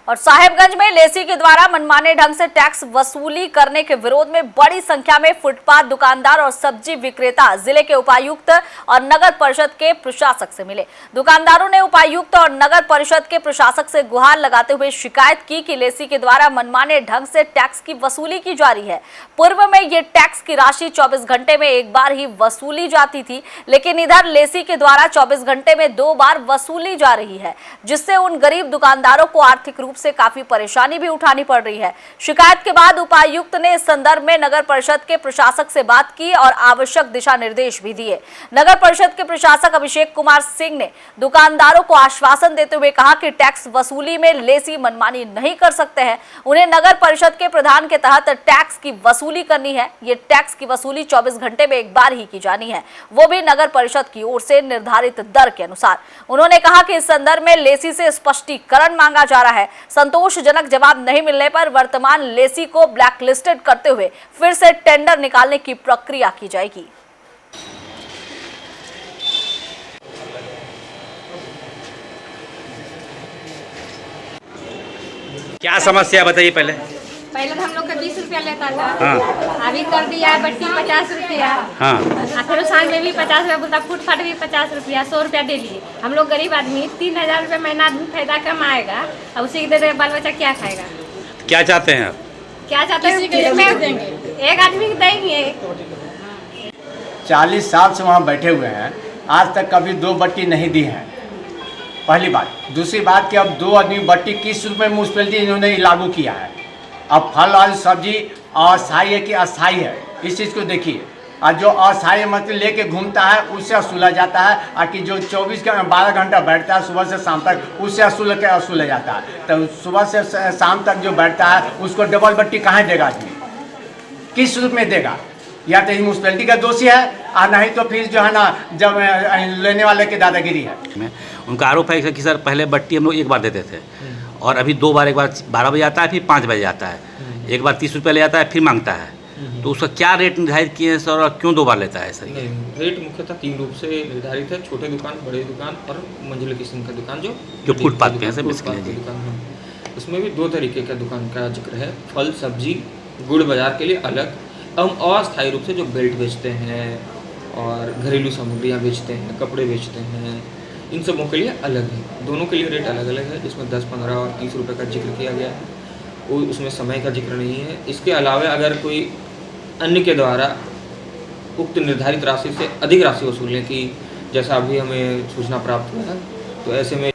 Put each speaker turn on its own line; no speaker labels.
और साहेबगंज में लेसी के द्वारा मनमाने ढंग से टैक्स वसूली करने के विरोध में बड़ी संख्या में फुटपाथ दुकानदार और सब्जी विक्रेता जिले के उपायुक्त और नगर परिषद के प्रशासक से मिले। दुकानदारों ने उपायुक्त और नगर परिषद के प्रशासक से गुहार लगाते हुए शिकायत की कि लेसी के द्वारा मनमाने ढंग से टैक्स की वसूली की जा रही है। पूर्व में ये टैक्स की राशि 24 घंटे में एक बार ही वसूली जाती थी, लेकिन इधर लेसी के द्वारा 24 घंटे में 2 बार वसूली जा रही है, जिससे उन गरीब दुकानदारों को आर्थिक रूप से काफी परेशानी भी उठानी पड़ रही है। शिकायत के बाद उपायुक्त ने इस संदर्भ में नगर परिषद के प्रशासक से बात की और आवश्यक दिशा निर्देश भी दिए। नगर परिषद के प्रशासक अभिषेक कुमार सिंह ने दुकानदारों को आश्वासन देते हुए कहा कि टैक्स वसूली में लेसी मनमानी नहीं कर सकते हैं। उन्हें नगर परिषद के प्रधान के तहत टैक्स की वसूली करनी है। ये टैक्स की वसूली 24 घंटे में एक बार ही की जानी है, वो भी नगर परिषद की ओर से निर्धारित दर के अनुसार। उन्होंने कहा कि इस संदर्भ में लेसी से स्पष्टीकरण मांगा जा रहा है। संतोषजनक जवाब नहीं मिलने पर वर्तमान लेसी को ब्लैकलिस्टेड करते हुए फिर से टेंडर निकालने की प्रक्रिया की जाएगी।
क्या समस्या बताइए पहले
तो हम लोग का 20 रुपया लेता था।
हाँ।
अभी कर दिया है बट्टी 50 रुपया।
हाँ।
फिर साल में भी 50 रुपया बोलता, फुटपाथ भी 50 रुपया, 100 रुपया दे लिए। हम लोग गरीब आदमी 3000 रुपया महीना आदमी फायदा कमाएगा और उसी के दे दे बाल बच्चा क्या खाएगा।
क्या चाहते हैं आप?
क्या चाहते हैं? एक आदमी को देंगे।
40 साल से वहाँ बैठे हुए हैं, आज तक कभी 2 बट्टी नहीं दी है। पहली बात। दूसरी बात कि अब 2 आदमी बट्टी किस रूप में म्यूनसिपैलिटी इन्होंने लागू किया है। अब फल और सब्जी अस्थायी है कि अस्थायी है, इस चीज़ को देखिए। और जो अस्थायी मतलब लेके घूमता है उससे असूला जाता है, और कि जो 12 घंटा बैठता है सुबह से शाम तक, उससे असूला जाता है। तो सुबह से शाम तक जो बैठता है उसको डबल बट्टी कहाँ देगा आदमी, किस रूप में देगा? या तो म्यूनसिपैलिटी का दोषी है और नहीं तो फिर जो है ना जब लेने वाले की दादागिरी है।
उनका आरोप है कि सर पहले बट्टी हम लोग एक बार देते थे और अभी 2 बार, एक बार 12 बजे आता है फिर 5 बजे आता है, एक बार 30 रुपये ले आता है फिर मांगता है। तो उसका क्या रेट निर्धारित किए हैं सर और क्यों 2 बार लेता है सर?
नहीं, रेट मुख्यतः 3 रूप से निर्धारित है। छोटे दुकान, बड़े दुकान और मंजिला किस्म का दुकान जो
फुटपाथ पे है सर
दुकान है। उसमें भी 2 तरीके का दुकान का जिक्र है। फल सब्जी गुड़ बाजार के लिए अलग, एवं अस्थायी रूप से जो बेल्ट बेचते हैं और घरेलू सामग्रियाँ बेचते हैं, कपड़े बेचते हैं, इन सबों के लिए अलग है। दोनों के लिए रेट अलग अलग है, जिसमें 10, 15 और 30 रुपये का जिक्र किया गया है। वो उसमें समय का जिक्र नहीं है। इसके अलावा अगर कोई अन्य के द्वारा उक्त निर्धारित राशि से अधिक राशि वसूलने की जैसा अभी हमें सूचना प्राप्त हुआ है, तो ऐसे में